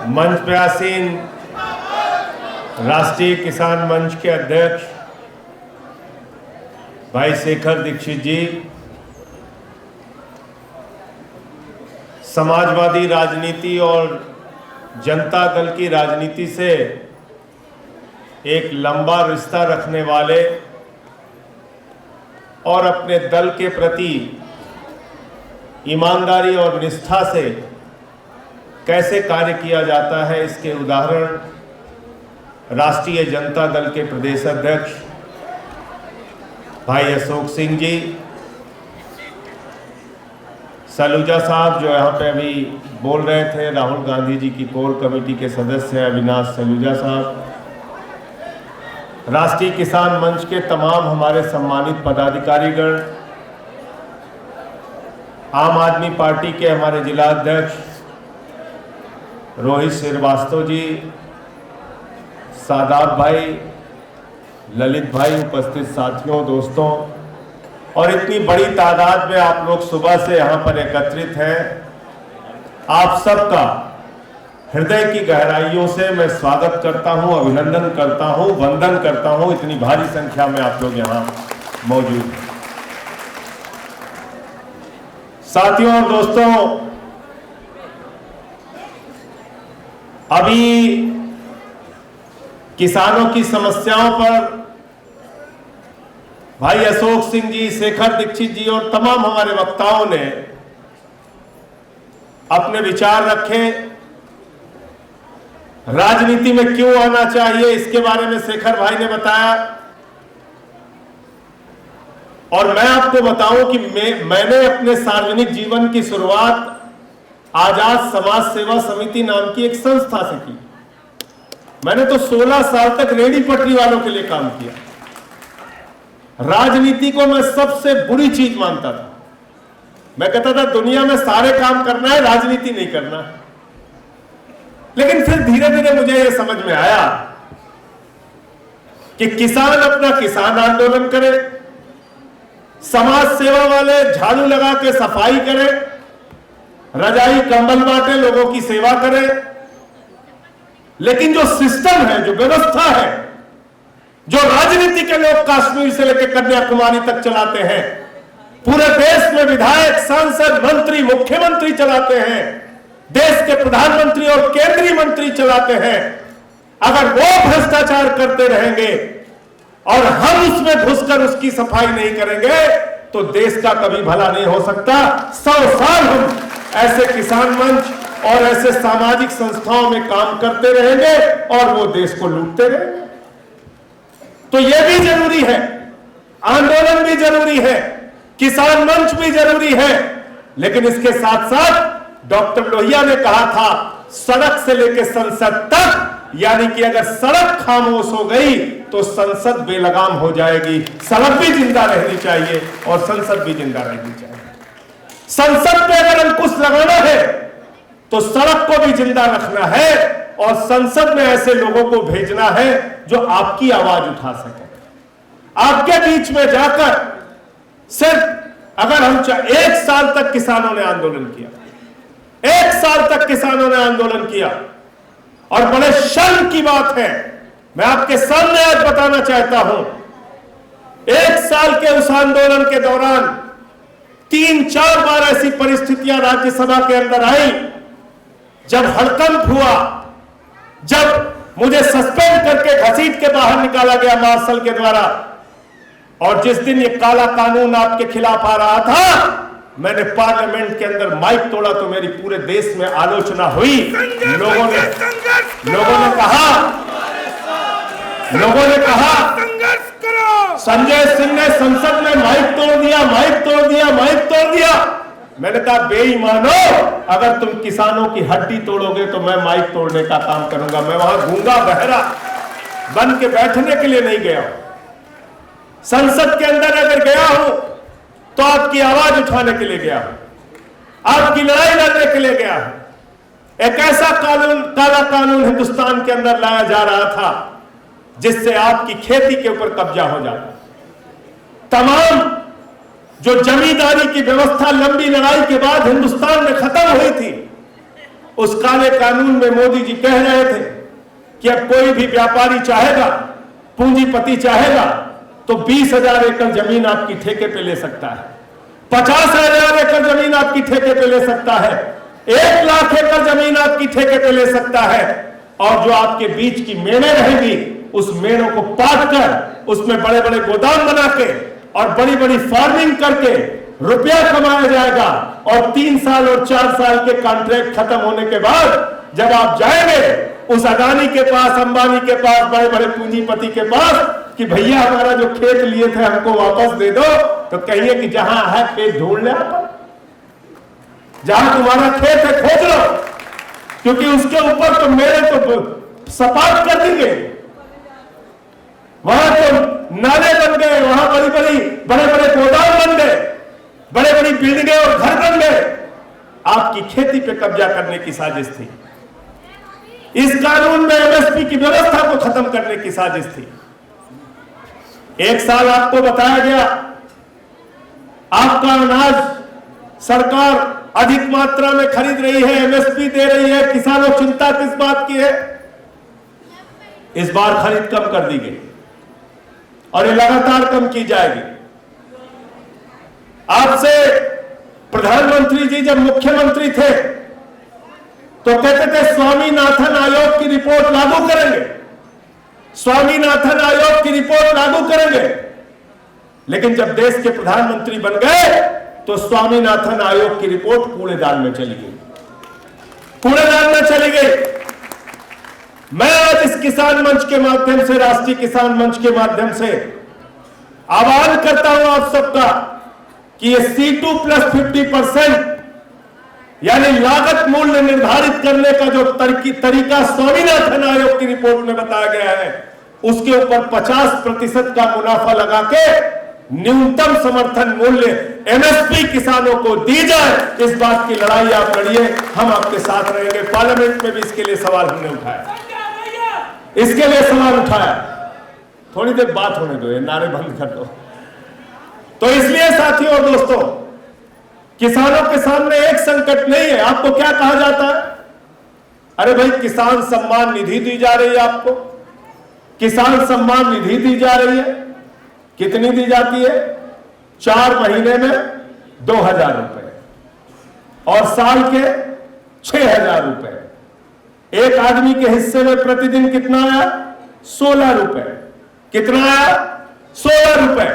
मंच पे आसीन राष्ट्रीय किसान मंच के अध्यक्ष भाई शेखर दीक्षित जी, समाजवादी राजनीति और जनता दल की राजनीति से एक लंबा रिश्ता रखने वाले और अपने दल के प्रति ईमानदारी और निष्ठा से कैसे कार्य किया जाता है, इसके उदाहरण राष्ट्रीय जनता दल के प्रदेश अध्यक्ष भाई अशोक सिंह जी, सलूजा साहब जो यहाँ पे अभी बोल रहे थे, राहुल गांधी जी की कोर कमेटी के सदस्य अविनाश सलूजा साहब, राष्ट्रीय किसान मंच के तमाम हमारे सम्मानित पदाधिकारीगण, आम आदमी पार्टी के हमारे जिला अध्यक्ष रोहित श्रीवास्तव जी, सादाब भाई, ललित भाई, उपस्थित साथियों, दोस्तों, और इतनी बड़ी तादाद में आप लोग सुबह से यहाँ पर एकत्रित हैं, आप सबका हृदय की गहराइयों से मैं स्वागत करता हूँ, अभिनंदन करता हूँ, वंदन करता हूँ। इतनी भारी संख्या में आप लोग यहाँ मौजूद हैं। साथियों और दोस्तों, अभी किसानों की समस्याओं पर भाई अशोक सिंह जी, शेखर दीक्षित जी और तमाम हमारे वक्ताओं ने अपने विचार रखे। राजनीति में क्यों आना चाहिए, इसके बारे में शेखर भाई ने बताया, और मैं आपको बताऊं कि मैंने अपने सार्वजनिक जीवन की शुरुआत आजाद समाज सेवा समिति नाम की एक संस्था से की। मैंने तो 16 साल तक रेहड़ी पटरी वालों के लिए काम किया। राजनीति को मैं सबसे बुरी चीज मानता था। मैं कहता था दुनिया में सारे काम करना है, राजनीति नहीं करना है। लेकिन फिर धीरे धीरे मुझे यह समझ में आया कि किसान अपना किसान आंदोलन करे, समाज सेवा वाले झाड़ू लगा के सफाई करें, रजाई कंबल बांटे, लोगों की सेवा करें, लेकिन जो सिस्टम है, जो व्यवस्था है, जो राजनीति के लोग कश्मीर से लेकर कन्याकुमारी तक चलाते हैं, पूरे देश में विधायक, सांसद, मंत्री, मुख्यमंत्री चलाते हैं, देश के प्रधानमंत्री और केंद्रीय मंत्री चलाते हैं, अगर वो भ्रष्टाचार करते रहेंगे और हम उसमें घुसकर उसकी सफाई नहीं करेंगे तो देश का कभी भला नहीं हो सकता। 100 साल हम ऐसे किसान मंच और ऐसे सामाजिक संस्थाओं में काम करते रहेंगे और वो देश को लूटते रहेंगे। तो यह भी जरूरी है, आंदोलन भी जरूरी है, किसान मंच भी जरूरी है, लेकिन इसके साथ साथ डॉक्टर लोहिया ने कहा था सड़क से लेकर संसद तक, यानी कि अगर सड़क खामोश हो गई तो संसद बेलगाम हो जाएगी। सड़क भी जिंदा रहनी चाहिए और संसद भी जिंदा रहनी चाहिए। संसद पे अगर अंकुश लगाना है तो सड़क को भी जिंदा रखना है और संसद में ऐसे लोगों को भेजना है जो आपकी आवाज उठा सके। आपके बीच में जाकर सिर्फ अगर हम 1 साल तक किसानों ने आंदोलन किया, 1 साल तक किसानों ने आंदोलन किया, और बड़े शर्म की बात है, मैं आपके सामने आज बताना चाहता हूं, 1 साल के उस आंदोलन के दौरान 3-4 बार ऐसी परिस्थितियां राज्यसभा के अंदर आई जब हड़कंप हुआ, जब मुझे सस्पेंड करके घसीट के बाहर निकाला गया मार्शल के द्वारा, और जिस दिन ये काला कानून आपके खिलाफ आ रहा था, मैंने पार्लियामेंट के अंदर माइक तोड़ा तो मेरी पूरे देश में आलोचना हुई। लोगों ने कहा संजय सिंह ने संसद में माइक तोड़ दिया, माइक तोड़ दिया, माइक तोड़ दिया। मैंने कहा बेईमानो, अगर तुम किसानों की हड्डी तोड़ोगे तो मैं माइक तोड़ने का काम करूंगा। मैं वहां गूंगा बहरा बन के बैठने के लिए नहीं गया। संसद के अंदर अगर गया हूं तो आपकी आवाज उठाने के लिए गया हूं, आपकी लड़ाई लड़ने के लिए गया हूं। एक ऐसा कानून, काला कानून हिंदुस्तान के अंदर लाया जा रहा था जिससे आपकी खेती के ऊपर कब्जा हो जाता। तमाम जो जमींदारी की व्यवस्था लंबी लड़ाई के बाद हिंदुस्तान में खत्म हुई थी, उस काले कानून में मोदी जी कह रहे थे कि अब कोई भी व्यापारी चाहेगा, पूंजीपति चाहेगा तो 20,000 एकड़ जमीन आपकी ठेके पे ले सकता है, 50,000 एकड़ जमीन आपकी ठेके पे ले सकता है, 1 लाख एकड़ जमीन आपकी ठेके पे ले सकता है। और जो आपके बीच की मेड़े रहेंगी उस मेड़ों को पाट कर उसमें बड़े बड़े गोदाम बना के और बड़ी बड़ी फार्मिंग करके रुपया कमाया जाएगा। और 3 साल और 4 साल के कॉन्ट्रैक्ट खत्म होने के बाद जब आप जाएंगे उस अदानी के पास, अंबानी के पास, बड़े बड़े पूंजीपति के पास कि भैया हमारा जो खेत लिए थे हमको वापस दे दो, तो कहिए कि जहां है खेत ढूंढ ले, जहां तुम्हारा खेत है खोज लो, क्योंकि उसके ऊपर तो मेरे तो सपाट कर देंगे। वहां तो नाले बन गए, वहां बड़ी बड़ी बड़े बड़े गोदाम बन गए, बड़े बड़ी बिल्डिंगें और घर बन गए। आपकी खेती पे कब्जा करने की साजिश थी। इस कानून में एमएसपी की व्यवस्था को खत्म करने की साजिश थी। 1 साल आपको बताया गया आपका अनाज सरकार अधिक मात्रा में खरीद रही है, एमएसपी दे रही है, किसानों चिंता किस बात की है? इस बार खरीद कम कर दी गई और ये लगातार कम की जाएगी। आपसे प्रधानमंत्री जी जब मुख्यमंत्री थे तो कहते थे स्वामीनाथन आयोग की रिपोर्ट लागू करेंगे, स्वामीनाथन आयोग की रिपोर्ट लागू करेंगे। लेकिन जब देश के प्रधानमंत्री बन गए तो स्वामीनाथन आयोग की रिपोर्ट कूड़ेदान में चली गई, कूड़ेदान में चली गई। मैं आज इस किसान मंच के माध्यम से, राष्ट्रीय किसान मंच के माध्यम से आह्वान करता हूं आप सबका कि ये C2+50% यानी लागत मूल्य निर्धारित करने का जो तरीका स्वामीनाथन आयोग की रिपोर्ट में बताया गया है, उसके ऊपर 50% का मुनाफा लगा के न्यूनतम समर्थन मूल्य एमएसपी किसानों को दी जाए। इस बात की लड़ाई आप लड़िए, हम आपके साथ रहेंगे। पार्लियामेंट में भी इसके लिए सवाल हमने उठाया, इसके लिए सवाल उठाया। थोड़ी देर बात होने दो, ये नारे बंद कर दो। तो इसलिए साथियों और दोस्तों, किसानों के सामने एक संकट नहीं है। आपको क्या कहा जाता है? अरे भाई किसान सम्मान निधि दी जा रही है, आपको किसान सम्मान निधि दी जा रही है। कितनी दी जाती है? 4 महीने में 2,000 रुपए और साल के 6,000 रुपए। एक आदमी के हिस्से में प्रतिदिन कितना आया? 16 रुपए। कितना आया? 16 रुपए।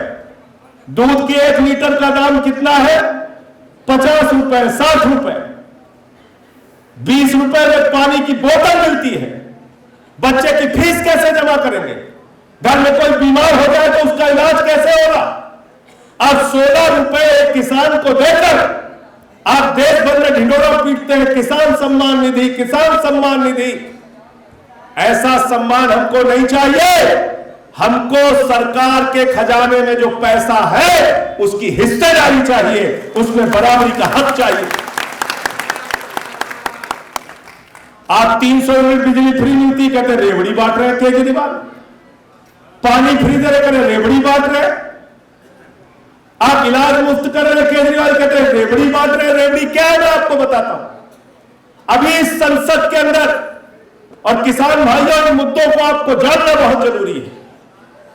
दूध के 1 लीटर का दाम कितना है? 50 रुपए, 60 रुपए। 20 रुपए में पानी की बोतल मिलती है। बच्चे की फीस कैसे जमा करेंगे? घर में कोई बीमार हो जाए तो उसका इलाज कैसे होगा? अब 16 रुपए एक किसान को देकर आप देश भर में ढिंढोरा पीटते हैं, किसान सम्मान निधि, किसान सम्मान निधि। ऐसा सम्मान हमको नहीं चाहिए। हमको सरकार के खजाने में जो पैसा है उसकी हिस्सेदारी चाहिए, उसमें बराबरी का हक चाहिए। आप 300 यूनिट बिजली फ्री मिलती, कहते रेवड़ी बांट रहे हैं केजरीवाल। पानी फ्री दे रहे, कहते रेवड़ी बांट रहे। आप इलाज मुफ्त कर रहे, केजरीवाल कहते हैं रेवड़ी बांट रहे। रेवड़ी क्या है मैं आपको बताता हूं। अभी इस संसद के अंदर और किसान भाइयों इन मुद्दों को आपको जानना बहुत जरूरी है।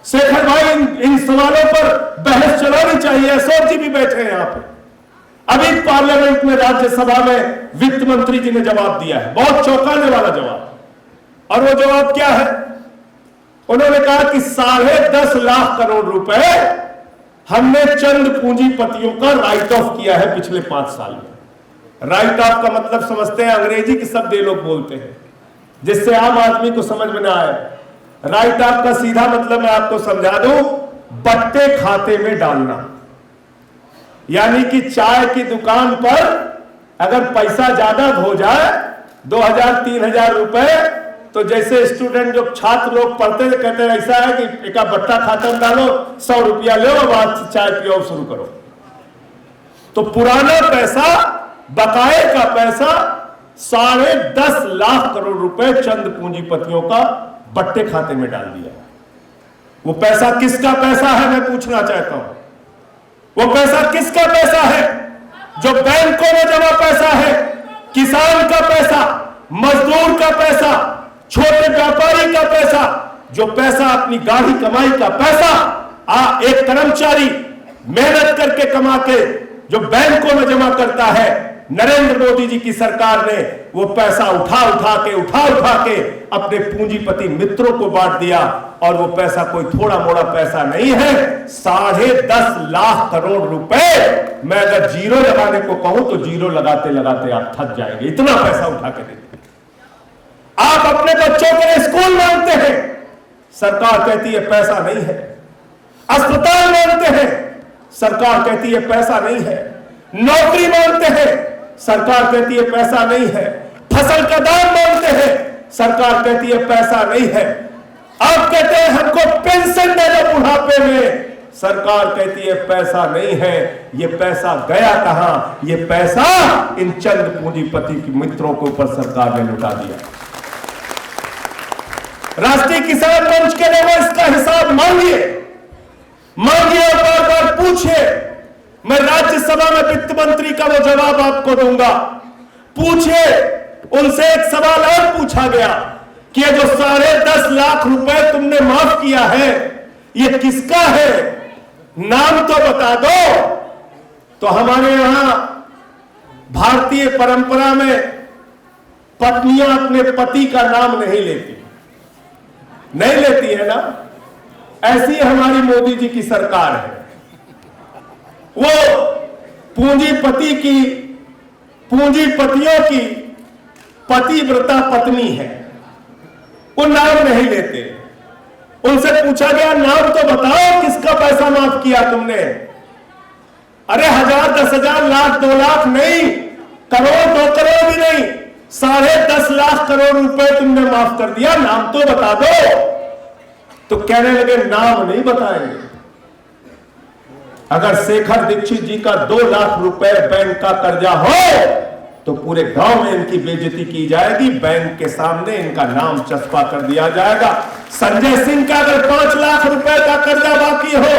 शेखर भाई इन सवालों पर बहस चलानी चाहिए। अशोक जी भी बैठे हैं यहां पे। अभी पार्लियामेंट में, राज्यसभा में वित्त मंत्री जी ने जवाब दिया है, बहुत चौंकाने वाला जवाब। और वो जवाब क्या है? उन्होंने कहा कि 10.5 लाख करोड़ रुपए हमने चंद पूंजीपतियों का राइट ऑफ किया है पिछले 5 साल में। राइट ऑफ का मतलब समझते हैं, अंग्रेजी के शब्द ये लोग बोलते हैं जिससे आम आदमी को समझ में ना आए। राइट ऑफ का सीधा मतलब मैं आपको समझा दूं, बट्टे खाते में डालना। यानी कि चाय की दुकान पर अगर पैसा ज्यादा हो जाए 2,000-3,000 रुपए, तो जैसे स्टूडेंट जो छात्र लोग पढ़ते हैं कहते हैं ऐसा है कि एक बट्टा खाता में डालो, 100 रुपया लो और बाद चाय पियो शुरू करो। तो पुराना पैसा, बकाए का पैसा 10.5 लाख करोड़ रुपए चंद पूंजीपतियों का बट्टे खाते में डाल दिया। वो पैसा किसका पैसा है मैं पूछना चाहता हूं। वो पैसा किसका पैसा है? जो बैंकों में जमा पैसा है। किसान का पैसा, मजदूर का पैसा, छोटे व्यापारी का पैसा, जो पैसा अपनी गाढ़ी कमाई का पैसा एक कर्मचारी मेहनत करके कमा के जो बैंकों में जमा करता है, नरेंद्र मोदी जी की सरकार ने वो पैसा उठा उठा के अपने पूंजीपति मित्रों को बांट दिया। और वो पैसा कोई थोड़ा मोड़ा पैसा नहीं है, 10.5 लाख करोड़ रुपए। मैं अगर जीरो लगाने को कहूं तो जीरो लगाते लगाते आप थक जाएंगे, इतना पैसा उठा के देंगे। आप अपने बच्चों के लिए स्कूल मांगते हैं, सरकार कहती है पैसा नहीं है। अस्पताल मांगते हैं, सरकार कहती है पैसा नहीं है। नौकरी मांगते हैं, सरकार कहती है पैसा नहीं है। फसल का दाम मांगते हैं, सरकार कहती है पैसा नहीं है। आप कहते हैं हमको पेंशन दे दो बुढ़ापे में, सरकार कहती है पैसा नहीं है। ये पैसा गया कहां? ये पैसा इन चंद पूंजीपति के मित्रों के ऊपर सरकार ने लुटा दिया। राष्ट्रीय किसान मंच के लोगों इसका हिसाब मांगिए और बार बार पूछिए। मैं राज्यसभा में वित्त मंत्री का वो जवाब आपको दूंगा। पूछिए, उनसे एक सवाल और पूछा गया कि ये जो 10.5 लाख रुपए तुमने माफ किया है, ये किसका है? नाम तो बता दो। तो हमारे यहां भारतीय परंपरा में पत्नियां अपने पति का नाम नहीं लेती है ना। ऐसी हमारी मोदी जी की सरकार है। वो पूंजीपतियों की पतिव्रता पत्नी है, वो नाम नहीं लेते। उनसे पूछा गया नाम तो बताओ, किसका पैसा माफ किया तुमने? अरे 1000, 10,000, लाख, 2 लाख नहीं, करोड़, 2 करोड़ भी नहीं, 10.5 लाख करोड़ रुपए तुमने माफ कर दिया, नाम तो बता दो। तो कहने लगे नाम नहीं बताएंगे। अगर शेखर दीक्षित जी का 2 लाख रुपए बैंक का कर्जा हो तो पूरे गांव में इनकी बेइज्जती की जाएगी, बैंक के सामने इनका नाम चस्पा कर दिया जाएगा। संजय सिंह का अगर 5 लाख रुपए का कर्जा बाकी हो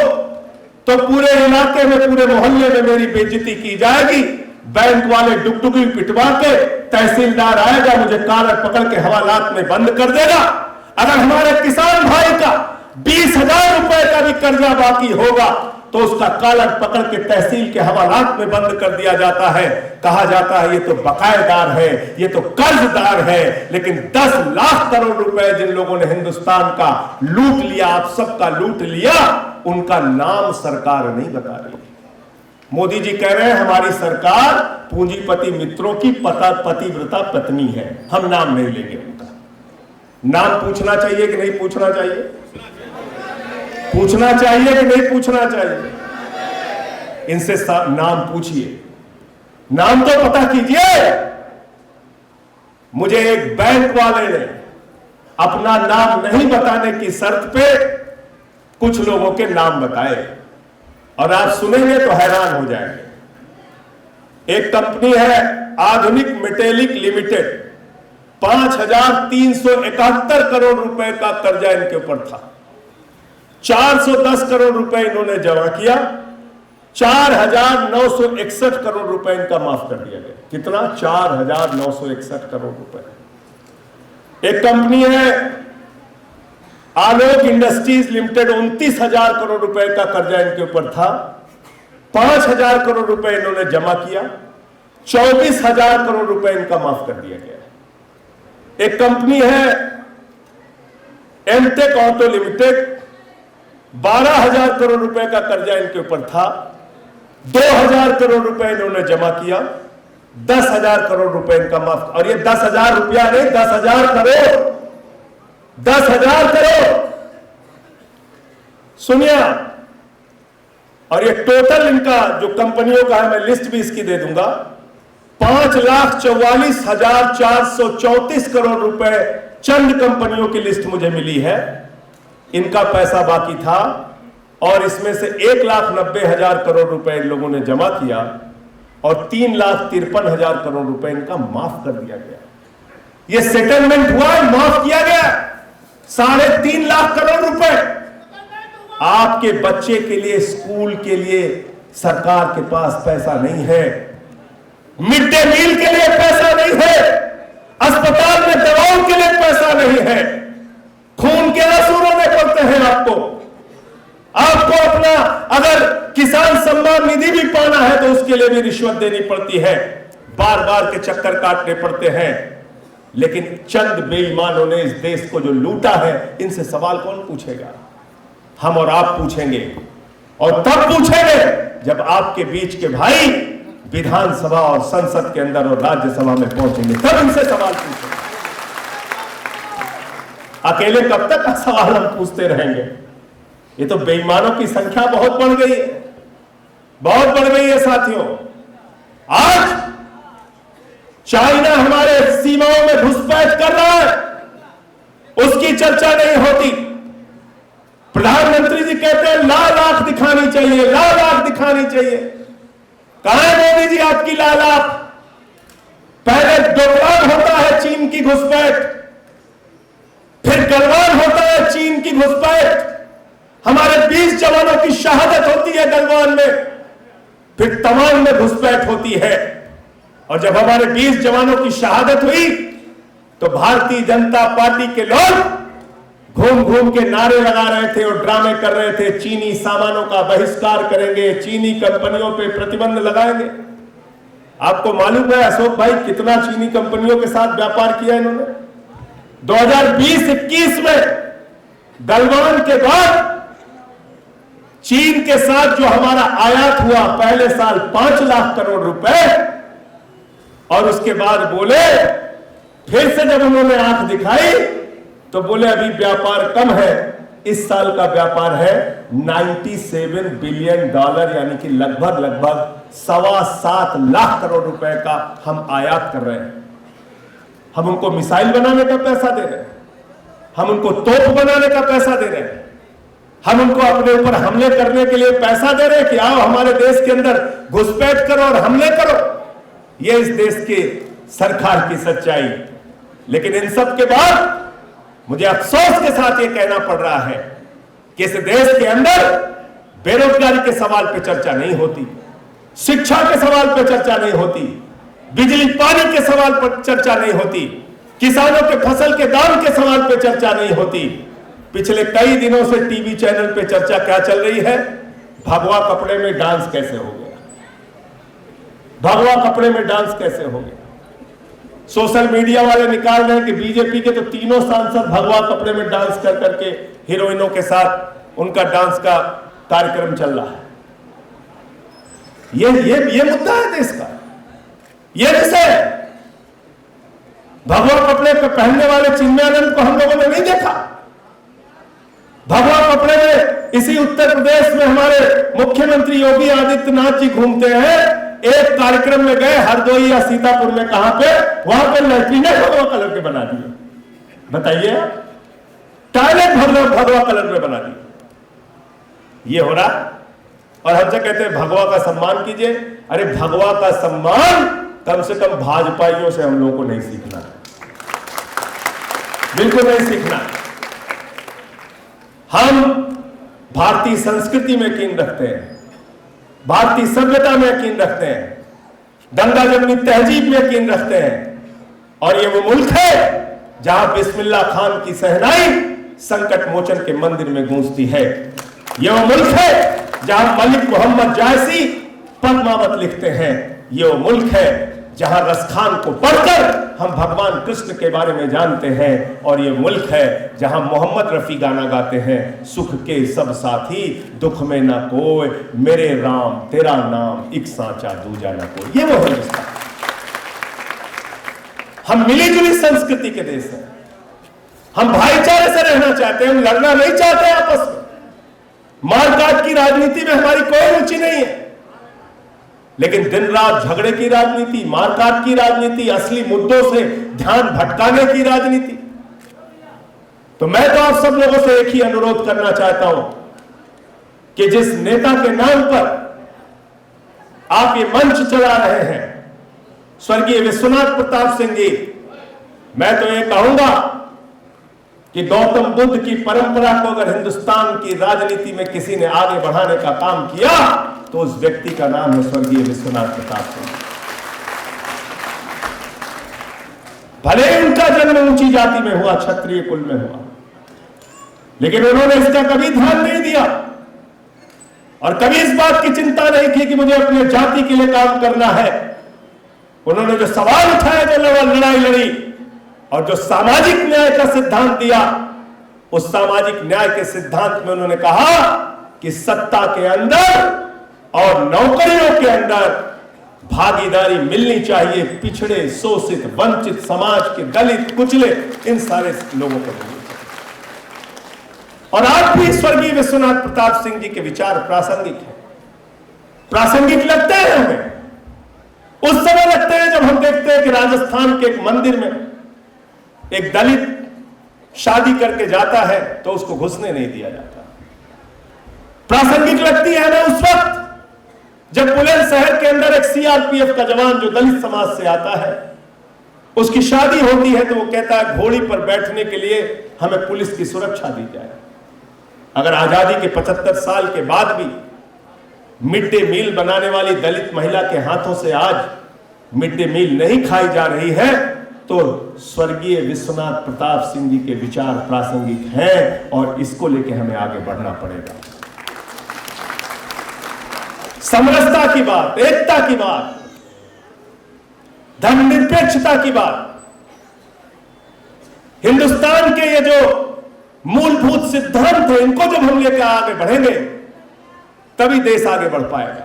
तो पूरे इलाके में, पूरे मोहल्ले में मेरी बेइज्जती की जाएगी। बैंक वाले डुगडुगी पिटवा के तहसीलदार आएगा, मुझे कॉलर पकड़ के हवालात में बंद कर देगा। अगर हमारे किसान भाई का 20,000 रुपए का भी कर्जा बाकी होगा तो उसका कॉलर पकड़ के तहसील के हवालात में बंद कर दिया जाता है। कहा जाता है ये तो बकायेदार है, ये तो कर्जदार है। लेकिन 10 लाख करोड़ रुपए जिन लोगों ने हिंदुस्तान का लूट लिया, आप सबका लूट लिया, उनका नाम सरकार नहीं बता रही। मोदी जी कह रहे हैं हमारी सरकार पूंजीपति मित्रों की पतिव्रता पत्नी है, हम नाम नहीं लेंगे उनका। नाम पूछना चाहिए कि नहीं पूछना चाहिए? पूछना चाहिए कि नहीं पूछना चाहिए? इनसे नाम पूछिए, नाम तो पता कीजिए। मुझे एक बैंक वाले ने अपना नाम नहीं बताने की शर्त पे कुछ लोगों के नाम बताए और आप सुनेंगे तो हैरान हो जाएंगे। एक कंपनी है आधुनिक मेटेलिक लिमिटेड, 5,371 करोड़ रुपए का कर्जा इनके ऊपर था। 410 करोड़ रुपए इन्होंने जमा किया, 4,961 करोड़ रुपए इनका माफ कर दिया गया। कितना? 4,961 करोड़ रुपए। एक कंपनी है आलोक इंडस्ट्रीज लिमिटेड, 29,000 करोड़ रुपए का कर्जा इनके ऊपर था, 5,000 करोड़ रुपए इन्होंने जमा किया, 24,000 करोड़ रुपए इनका माफ कर दिया गया। एक कंपनी है एमटेक ऑटो लिमिटेड, 12,000 करोड़ रुपए का कर्जा इनके ऊपर था, 2,000 करोड़ रुपए इन्होंने जमा किया, 10,000 करोड़ रुपए इनका माफ। और ये 10,000 रुपया नहीं, 10,000 करोड़, 10,000 करोड़, सुनिए। और ये टोटल इनका जो कंपनियों का है, मैं लिस्ट भी इसकी दे दूंगा, 5,44,434 करोड़ रुपए चंद कंपनियों की लिस्ट मुझे मिली है, इनका पैसा बाकी था। और इसमें से 1,90,000 करोड़ रुपए इन लोगों ने जमा किया और 3,53,000 करोड़ रुपए इनका माफ कर दिया गया। ये सेटलमेंट हुआ, माफ किया गया 3.5 लाख करोड़ रुपए। आपके बच्चे के लिए, स्कूल के लिए सरकार के पास पैसा नहीं है, मिड डे मील के लिए पैसा नहीं है, अस्पताल में दवाओं के लिए पैसा नहीं है, खून के आंसू रोने पड़ते हैं आपको अपना अगर किसान सम्मान निधि भी पाना है तो उसके लिए भी रिश्वत देनी पड़ती है, बार बार के चक्कर काटने पड़ते हैं। लेकिन चंद बेईमानों ने इस देश को जो लूटा है, इनसे सवाल कौन पूछेगा? हम और आप पूछेंगे, और तब पूछेंगे जब आपके बीच के भाई विधानसभा और संसद के अंदर और राज्यसभा में पहुंचेंगे, तब इनसे सवाल पूछेंगे। अकेले कब तक सवाल हम पूछते रहेंगे? ये तो बेईमानों की संख्या बहुत बढ़ गई है, बहुत बढ़ गई है साथियों। आज चाइना हमारे सीमाओं में घुसपैठ कर रहा है, उसकी चर्चा नहीं होती। प्रधानमंत्री जी कहते हैं लाल आंख दिखानी चाहिए, लाल आंख दिखानी चाहिए। कहां है मोदी जी आपकी लाल आंख? पहले डोकलाम होता है चीन की घुसपैठ, फिर गलवान होता है चीन की घुसपैठ, हमारे 20 जवानों की शहादत होती है गलवान में, फिर तमाम में घुसपैठ होती है। और जब हमारे 20 जवानों की शहादत हुई तो भारतीय जनता पार्टी के लोग घूम घूम के नारे लगा रहे थे और ड्रामे कर रहे थे, चीनी सामानों का बहिष्कार करेंगे, चीनी कंपनियों पे प्रतिबंध लगाएंगे। आपको मालूम है अशोक भाई कितना चीनी कंपनियों के साथ व्यापार किया इन्होंने? 2020-21 में गलवान के बाद चीन के साथ जो हमारा आयात हुआ, पहले साल 5 लाख करोड़ रुपए, और उसके बाद बोले, फिर से जब उन्होंने आंख दिखाई तो बोले अभी व्यापार कम है। इस साल का व्यापार है $97 बिलियन, यानी कि लगभग 7.25 लाख करोड़ रुपए का हम आयात कर रहे हैं। हम उनको मिसाइल बनाने का पैसा दे रहे हैं, हम उनको तोप बनाने का पैसा दे रहे हैं, हम उनको अपने ऊपर हमले करने के लिए पैसा दे रहे हैं कि आओ हमारे देश के अंदर घुसपैठ करो और हमले करो। यह इस देश की सरकार की सच्चाई। लेकिन इन सब के बाद मुझे अफसोस के साथ यह कहना पड़ रहा है कि इस देश के अंदर बेरोजगारी के सवाल पर चर्चा नहीं होती, शिक्षा के सवाल पर चर्चा नहीं होती, बिजली पानी के सवाल पर चर्चा नहीं होती, किसानों के फसल के दाम के सवाल पर चर्चा नहीं होती। पिछले कई दिनों से टीवी चैनल पे चर्चा क्या चल रही है? भगवा कपड़े में डांस कैसे हो गया, भगवा कपड़े में डांस कैसे हो गया। सोशल मीडिया वाले निकाल रहे हैं कि बीजेपी के तो तीनों सांसद भगवा कपड़े में डांस कर करके हीरोइनों के साथ उनका डांस का कार्यक्रम चल रहा है। ये मुद्दा है देश का, ये विषय है। भगवा कपड़े पे पहनने वाले चिन्मयानंद को हम लोगों ने नहीं देखा। भगवा कपड़े में इसी उत्तर प्रदेश में हमारे मुख्यमंत्री योगी आदित्यनाथ जी घूमते हैं। एक कार्यक्रम में गए हरदोई या सीतापुर में, कहां पे? वहां पर लैट्रिने भगवा कलर के बना दिए। बताइए, टॉयलेट भगवा कलर में बना दिए। ये हो रहा, और हमसे कहते हैं भगवा का सम्मान कीजिए। अरे भगवा का सम्मान कम से कम भाजपाइयों से हम लोगों को नहीं सीखना है, बिल्कुल नहीं सीखना। हम भारतीय संस्कृति में यकीन रखते हैं, भारतीय सभ्यता में यकीन रखते हैं, गंगा जमुनी तहजीब में यकीन रखते हैं। और ये वो मुल्क है जहां बिस्मिल्लाह खान की सहनाई संकट मोचन के मंदिर में गूंजती है। ये वो मुल्क है जहां मलिक मोहम्मद जायसी पद्मावत लिखते हैं। ये वो मुल्क है जहां रसखान को पढ़कर हम भगवान कृष्ण के बारे में जानते हैं। और ये मुल्क है जहां मोहम्मद रफी गाना गाते हैं, सुख के सब साथी दुख में ना कोई, मेरे राम तेरा नाम एक सांचा दूजा ना कोई। ये वो हिंदुस्तान। हम मिली जुली संस्कृति के देश हैं, हम भाईचारे से रहना चाहते हैं, हम लड़ना नहीं चाहते आपस में। मारकाट की राजनीति में हमारी कोई रुचि नहीं है, लेकिन दिन रात झगड़े की राजनीति, मारकाट की राजनीति, असली मुद्दों से ध्यान भटकाने की राजनीति। तो मैं तो आप सब लोगों से एक ही अनुरोध करना चाहता हूं कि जिस नेता के नाम पर आप ये मंच चला रहे हैं, स्वर्गीय विश्वनाथ प्रताप सिंह जी, मैं तो ये कहूंगा कि गौतम बुद्ध की परंपरा को अगर हिंदुस्तान की राजनीति में किसी ने आगे बढ़ाने का काम किया तो उस व्यक्ति का नाम है स्वर्गीय विश्वनाथ प्रताप सिंह। भले ही उनका जन्म ऊंची जाति में हुआ, क्षत्रिय कुल में हुआ, लेकिन उन्होंने इसका कभी ध्यान नहीं दिया और कभी इस बात की चिंता नहीं की कि मुझे अपने जाति के लिए काम करना है। उन्होंने जो सवाल उठाया, जो लड़ाई लड़ी और जो सामाजिक न्याय का सिद्धांत दिया, उस सामाजिक न्याय के सिद्धांत में उन्होंने कहा कि सत्ता के अंदर और नौकरियों के अंदर भागीदारी मिलनी चाहिए पिछड़े, शोषित, वंचित समाज के, दलित, कुचले, इन सारे लोगों को मिलनी चाहिए। और आज भी स्वर्गीय विश्वनाथ प्रताप सिंह जी के विचार प्रासंगिक हैं। प्रासंगिक लगते हैं हमें, उस समय लगते हैं जब हम देखते हैं कि राजस्थान के एक मंदिर में एक दलित शादी करके जाता है तो उसको घुसने नहीं दिया जाता। प्रासंगिक लगती है हमें उस वक्त जब बुलंदशहर के अंदर एक सीआरपीएफ का जवान जो दलित समाज से आता है, उसकी शादी होती है तो वो कहता है घोड़ी पर बैठने के लिए हमें पुलिस की सुरक्षा दी जाए। अगर आजादी के 75 साल के बाद भी मिड डे मील बनाने वाली दलित महिला के हाथों से आज मिड डे मील नहीं खाई जा रही है, तो स्वर्गीय विश्वनाथ प्रताप सिंह जी के विचार प्रासंगिक हैं और इसको लेकर हमें आगे बढ़ना पड़ेगा। समरसता की बात, एकता की बात, धर्मनिरपेक्षता की बात, हिंदुस्तान के ये जो मूलभूत सिद्धांत है, इनको जब हम लेकर आगे बढ़ेंगे तभी देश आगे बढ़ पाएगा।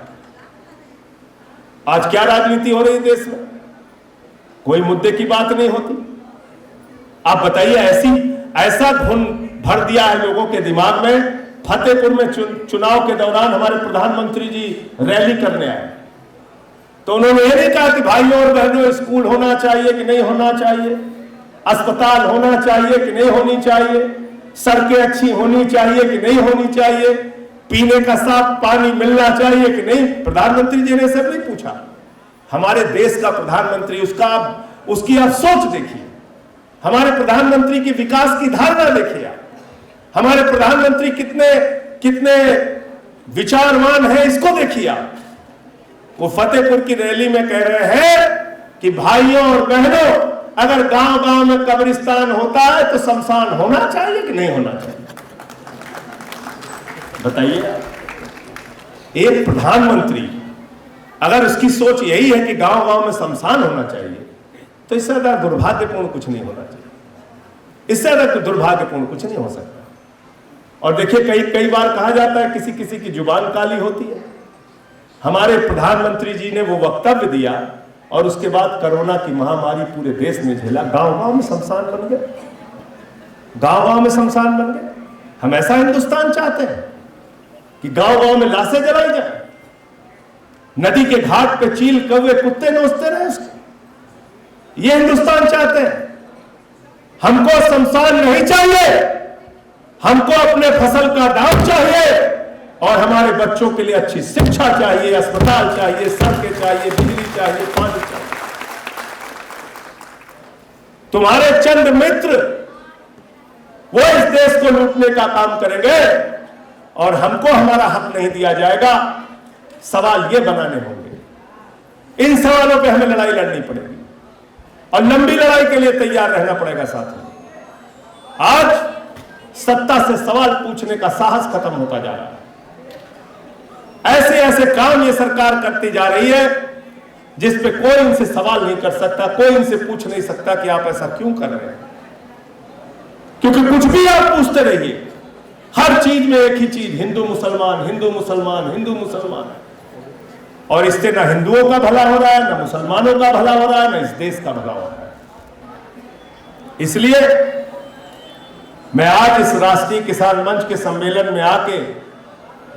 आज क्या राजनीति हो रही है देश में? कोई मुद्दे की बात नहीं होती। आप बताइए, ऐसा घुन भर दिया है लोगों के दिमाग में। फतेहपुर में चुनाव के दौरान हमारे प्रधानमंत्री जी रैली करने आए तो उन्होंने ये नहीं कहा कि भाइयों और बहनों स्कूल होना चाहिए कि नहीं होना चाहिए, अस्पताल होना चाहिए कि नहीं होनी चाहिए, सड़कें अच्छी होनी चाहिए कि नहीं होनी चाहिए, पीने का साफ पानी मिलना चाहिए कि नहीं। प्रधानमंत्री जी ने सब नहीं पूछा। हमारे देश का प्रधानमंत्री, उसकी आप सोच देखिए, हमारे प्रधानमंत्री की विकास की धारणा देखिए, हमारे प्रधानमंत्री कितने विचारवान है, इसको देखिए आप। वो फतेहपुर की रैली में कह रहे हैं कि भाइयों और बहनों, अगर गांव-गांव में कब्रिस्तान होता है तो शमशान होना चाहिए कि नहीं होना चाहिए? बताइए, एक प्रधानमंत्री अगर उसकी सोच यही है कि गांव-गांव में शमशान होना चाहिए, तो इससे ज्यादा दुर्भाग्यपूर्ण कुछ नहीं होना चाहिए। इससे ज्यादा दुर्भाग्यपूर्ण कुछ नहीं हो सकता। और देखिए, कई बार कहा जाता है किसी किसी की जुबान काली होती है। हमारे प्रधानमंत्री जी ने वो वक्तव्य दिया और उसके बाद कोरोना की महामारी पूरे देश में झेला, गांव-गांव में शमशान बन गए, गांव-गांव में शमशान बन गए। हम ऐसा हिंदुस्तान चाहते हैं कि गांव-गांव में लाशें जलाई जाए, नदी के घाट पे चील, कौवे, कुत्ते नोचते रहे उसको। ये हिंदुस्तान चाहते हैं। हमको शमशान नहीं चाहिए, हमको अपने फसल का दाम चाहिए और हमारे बच्चों के लिए अच्छी शिक्षा चाहिए, अस्पताल चाहिए, सड़कें चाहिए, बिजली चाहिए, पानी चाहिए। तुम्हारे चंद मित्र वो इस देश को लूटने का काम करेंगे और हमको हमारा हक नहीं दिया जाएगा। सवाल ये बनाने होंगे, इन सवालों पे हमें लड़ाई लड़नी पड़ेगी और लंबी लड़ाई के लिए तैयार रहना पड़ेगा। साथियों, आज सत्ता से सवाल पूछने का साहस खत्म होता जा रहा है। ऐसे ऐसे काम ये सरकार करती जा रही है जिस पे कोई इनसे सवाल नहीं कर सकता, कोई इनसे पूछ नहीं सकता कि आप ऐसा क्यों कर रहे हैं, क्योंकि कुछ भी आप पूछते रहिए, हर चीज में एक ही चीज, हिंदू मुसलमान, हिंदू मुसलमान, हिंदू मुसलमान। और इससे ना हिंदुओं का भला हो रहा है, ना मुसलमानों का भला हो रहा है, ना इस देश का भला हो रहा है। इसलिए मैं आज इस राष्ट्रीय किसान मंच के सम्मेलन में आके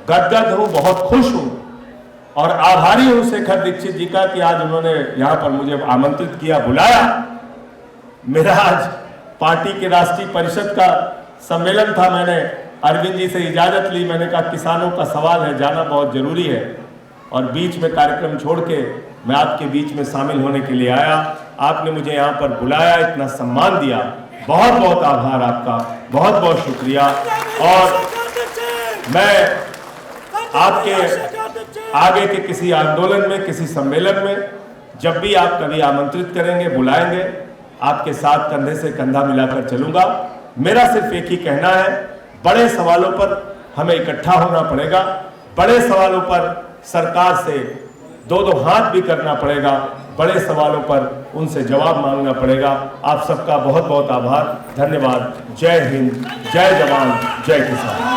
गदगद हूं, बहुत खुश हूं और आभारी हूं शेखर दीक्षित जी का कि आज उन्होंने यहां पर मुझे आमंत्रित किया, बुलाया। मेरा आज पार्टी के राष्ट्रीय परिषद का सम्मेलन था, मैंने अरविंद जी से इजाजत ली। मैंने कहा किसानों का सवाल है, जाना बहुत जरूरी है, और बीच में कार्यक्रम छोड़ के मैं आपके बीच में शामिल होने के लिए आया। आपने मुझे यहाँ पर बुलाया, इतना सम्मान दिया, बहुत बहुत आभार आपका, बहुत बहुत शुक्रिया। और मैं आपके आगे के किसी आंदोलन में, किसी सम्मेलन में, जब भी आप कभी आमंत्रित करेंगे, बुलाएंगे, आपके साथ कंधे से कंधा मिलाकर चलूंगा। मेरा सिर्फ एक ही कहना है, बड़े सवालों पर हमें इकट्ठा होना पड़ेगा, बड़े सवालों पर सरकार से दो हाथ भी करना पड़ेगा, बड़े सवालों पर उनसे जवाब मांगना पड़ेगा। आप सबका बहुत बहुत आभार, धन्यवाद। जय हिंद, जय जवान, जय किसान।